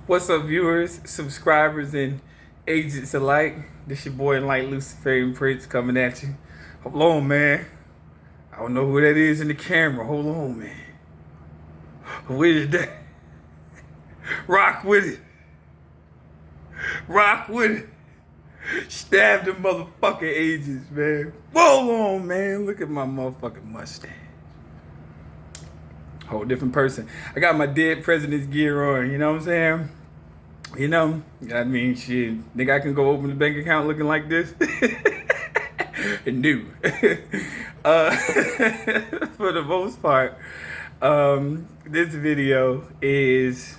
What's up, viewers, subscribers, and agents alike? This your boy Light Luciferian Prince coming at you. Hold on, man. I don't know who that is in the camera. Hold on, man. Who is that? Rock with it. Rock with it. Stab the motherfucking agents, man. Hold on, man. Look at my motherfucking mustache. Whole different person. I got my dead president's gear on, you know what I'm saying? You know, I mean, shit. Think I can go open the bank account looking like this? No. For the most part, this video is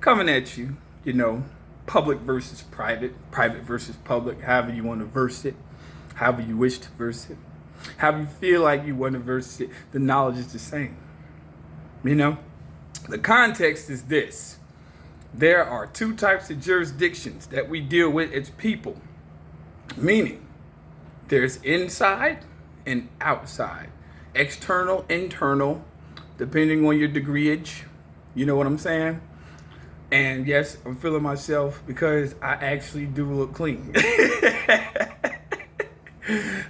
coming at you, you know, public versus private, private versus public, however you want to verse it, however you wish to verse it, however you feel like you want to verse it, the knowledge is the same. You know, the context is this. There are two types of jurisdictions that we deal with as people, meaning there's inside and outside, external, internal, depending on your degreeage. You know what I'm saying? And yes, I'm feeling myself because I actually do look clean.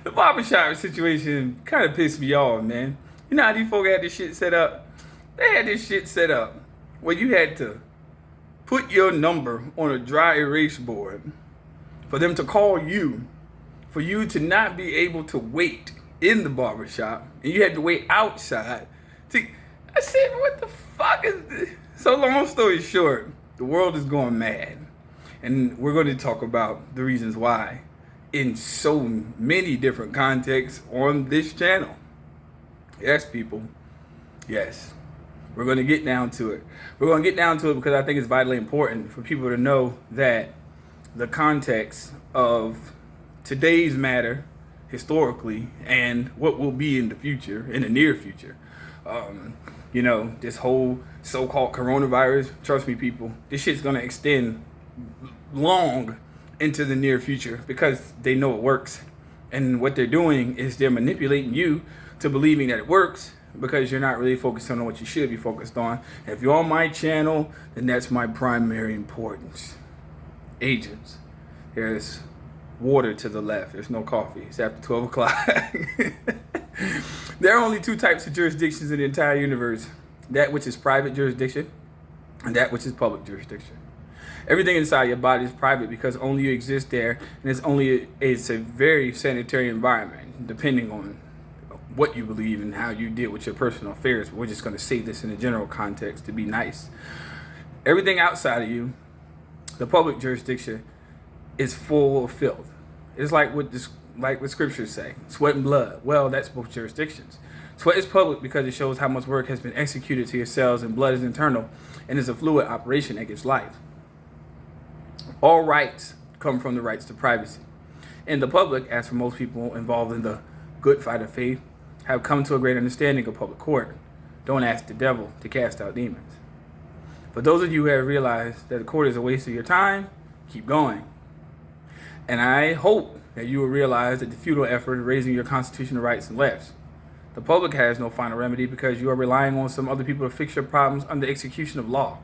The barbershop situation kind of pissed me off, man. You know how these folk had this shit set up? They had this shit set up where you had to put your number on a dry erase board for them to call you, for you to not be able to wait in the barbershop, and you had to wait outside. I said, what the fuck is this? So long story short, the world is going mad. And we're going to talk about the reasons why in so many different contexts on this channel. Yes, people. Yes. We're going to get down to it. We're going to get down to it because I think it's vitally important for people to know that the context of today's matter historically and what will be in the future, in the near future. You know, this whole so-called coronavirus, trust me, people, this shit's going to extend long into the near future because they know it works. And what they're doing is they're manipulating you to believing that it works, because you're not really focused on what you should be focused on. And if you're on my channel, then that's my primary importance. Agents. There's water to the left. There's no coffee. It's after 12 o'clock. There are only two types of jurisdictions in the entire universe. That which is private jurisdiction and that which is public jurisdiction. Everything inside your body is private because only you exist there, and it's a very sanitary environment, depending on what you believe and how you deal with your personal affairs. But we're just going to say this in a general context to be nice. Everything outside of you, the public jurisdiction, is full of filth. It's like what scriptures say, sweat and blood. Well, that's both jurisdictions. Sweat is public because it shows how much work has been executed to your cells, and blood is internal and is a fluid operation that gives life. All rights come from the rights to privacy. In the public, as for most people involved in the good fight of faith, have come to a great understanding of public court. Don't ask the devil to cast out demons. For those of you who have realized that the court is a waste of your time, keep going. And I hope that you will realize that the futile effort of raising your constitutional rights and lefts. The public has no final remedy because you are relying on some other people to fix your problems under execution of law.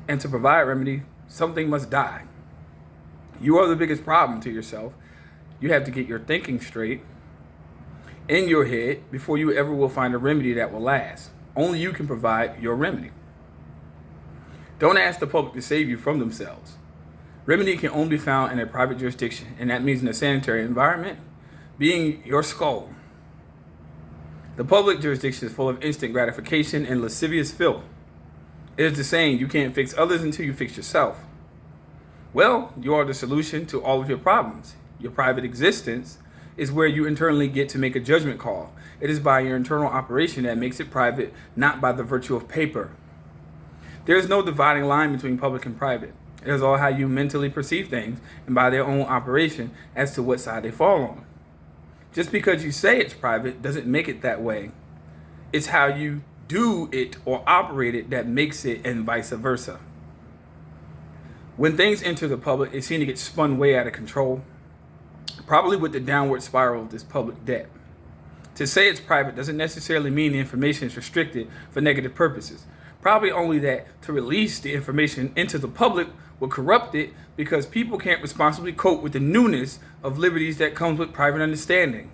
And to provide remedy, something must die. You are the biggest problem to yourself. You have to get your thinking straight in your head before you ever will find a remedy that will last. Only you can provide your remedy. Don't ask the public to save you from themselves. Remedy can only be found in a private jurisdiction, and that means in a sanitary environment, being your skull. The public jurisdiction is full of instant gratification and lascivious filth. It is the saying, you can't fix others until you fix yourself. Well, you are the solution to all of your problems. Your private existence is where you internally get to make a judgment call. It is by your internal operation that makes it private, not by the virtue of paper. There is no dividing line between public and private. It is all how you mentally perceive things and by their own operation as to what side they fall on. Just because you say it's private doesn't make it that way. It's how you do it or operate it that makes it, and vice versa. When things enter the public, they seem to get spun way out of control. Probably with the downward spiral of this public debt. To say it's private doesn't necessarily mean the information is restricted for negative purposes. Probably only that to release the information into the public will corrupt it, because people can't responsibly cope with the newness of liberties that comes with private understanding.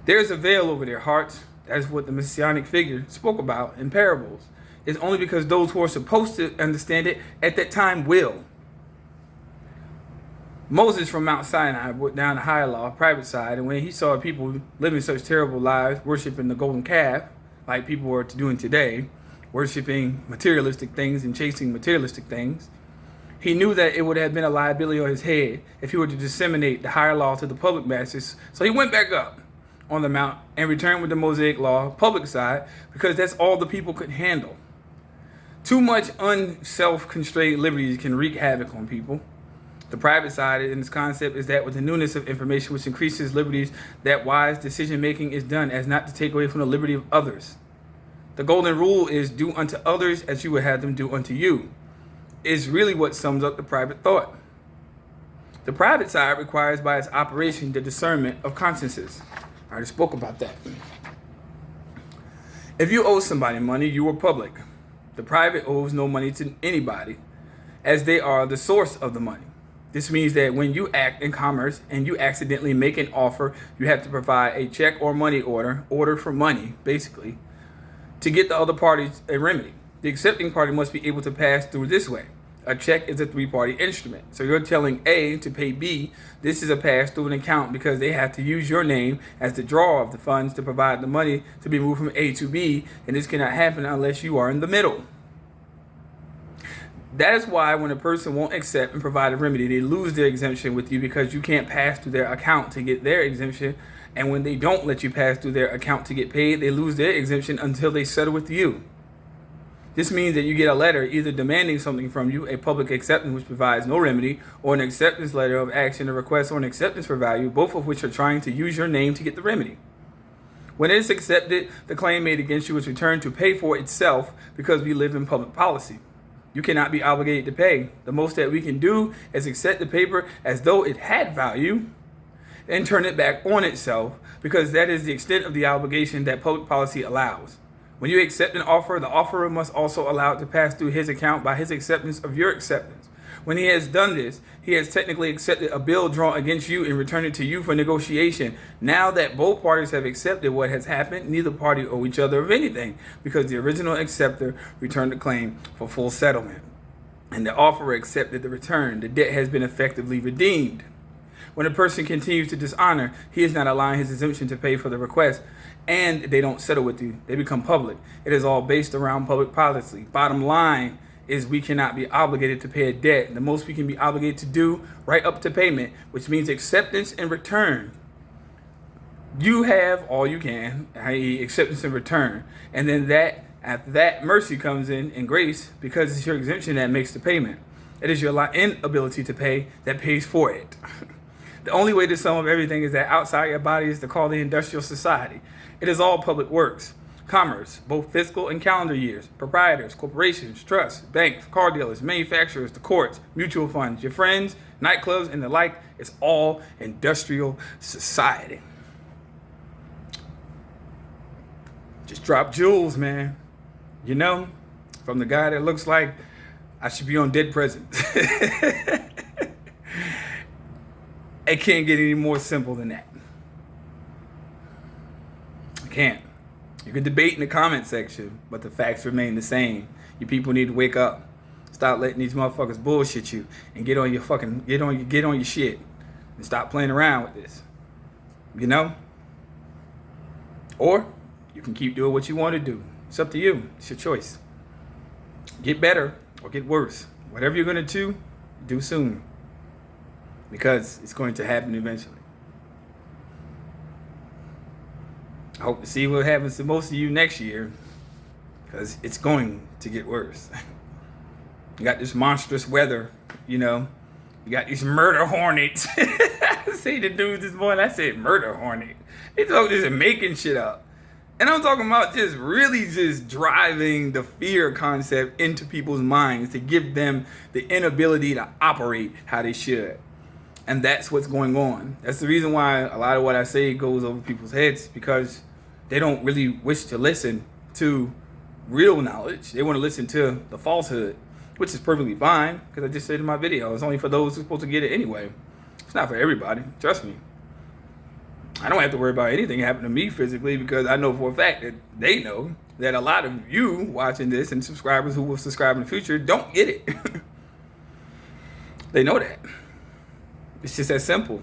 There's a veil over their hearts. That is what the messianic figure spoke about in parables. It's only because those who are supposed to understand it at that time will. Moses from Mount Sinai went down the higher law, private side, and when he saw people living such terrible lives, worshiping the golden calf, like people are doing today, worshiping materialistic things and chasing materialistic things, he knew that it would have been a liability on his head if he were to disseminate the higher law to the public masses. So he went back up on the mount and returned with the Mosaic law, public side, because that's all the people could handle. Too much unself-constrained liberties can wreak havoc on people. The private side in this concept is that with the newness of information which increases liberties, that wise decision-making is done as not to take away from the liberty of others. The golden rule is do unto others as you would have them do unto you, is really what sums up the private thought. The private side requires by its operation the discernment of consciences. I already spoke about that. If you owe somebody money, you are public. The private owes no money to anybody, as they are the source of the money. This means that when you act in commerce and you accidentally make an offer, you have to provide a check or money order for money, basically, to get the other party a remedy. The accepting party must be able to pass through this way. A check is a three-party instrument. So you're telling A to pay B. This is a pass through an account because they have to use your name as the drawer of the funds to provide the money to be moved from A to B, and this cannot happen unless you are in the middle. That is why when a person won't accept and provide a remedy, they lose their exemption with you because you can't pass through their account to get their exemption. And when they don't let you pass through their account to get paid, they lose their exemption until they settle with you. This means that you get a letter either demanding something from you, a public acceptance which provides no remedy, or an acceptance letter of action, a request, or an acceptance for value, both of which are trying to use your name to get the remedy. When it is accepted, the claim made against you is returned to pay for itself because we live in public policy. You cannot be obligated to pay. The most that we can do is accept the paper as though it had value and turn it back on itself, because that is the extent of the obligation that public policy allows. When you accept an offer, the offerer must also allow it to pass through his account by his acceptance of your acceptance. When he has done this, he has technically accepted a bill drawn against you and returned it to you for negotiation. Now that both parties have accepted what has happened, neither party owe each other of anything, because the original acceptor returned the claim for full settlement, and the offerer accepted the return. The debt has been effectively redeemed. When a person continues to dishonor, he is not allowing his exemption to pay for the request, and they don't settle with you. They become public. It is all based around public policy. Bottom line is we cannot be obligated to pay a debt. The most we can be obligated to do, right up to payment, which means acceptance and return. You have all you can, i.e. acceptance and return. And then after that, mercy comes in and grace, because it's your exemption that makes the payment. It is your inability to pay that pays for it. The only way to sum up everything is that outside your body is to call the industrial society. It is all public works. Commerce, both fiscal and calendar years, proprietors, corporations, trusts, banks, car dealers, manufacturers, the courts, mutual funds, your friends, nightclubs, and the like. It's all industrial society. Just drop jewels, man. You know, from the guy that looks like I should be on Dead Presidents. It can't get any more simple than that. I can't. You can debate in the comment section, but the facts remain the same. You people need to wake up. Stop letting these motherfuckers bullshit you and get on your shit and stop playing around with this. You know? Or you can keep doing what you want to do. It's up to you. It's your choice. Get better or get worse. Whatever you're going to do soon, because it's going to happen eventually. I hope to see what happens to most of you next year, because it's going to get worse. You got this monstrous weather, you know. You got these murder hornets. I say the dude this morning, I said murder hornet. They talk just making shit up. And I'm talking about just really just driving the fear concept into people's minds to give them the inability to operate how they should. And that's what's going on. That's the reason why a lot of what I say goes over people's heads, because they don't really wish to listen to real knowledge. They want to listen to the falsehood, which is perfectly fine, because I just said in my video, it's only for those who's supposed to get it anyway. It's not for everybody. Trust me. I don't have to worry about anything happening to me physically, because I know for a fact that they know that a lot of you watching this and subscribers who will subscribe in the future don't get it. They know that. It's just that simple,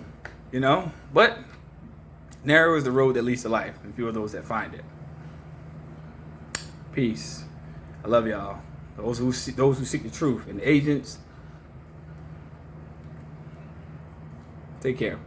you know? But narrow is the road that leads to life, and few are those that find it. Peace. I love y'all. Those who seek the truth, and agents, take care.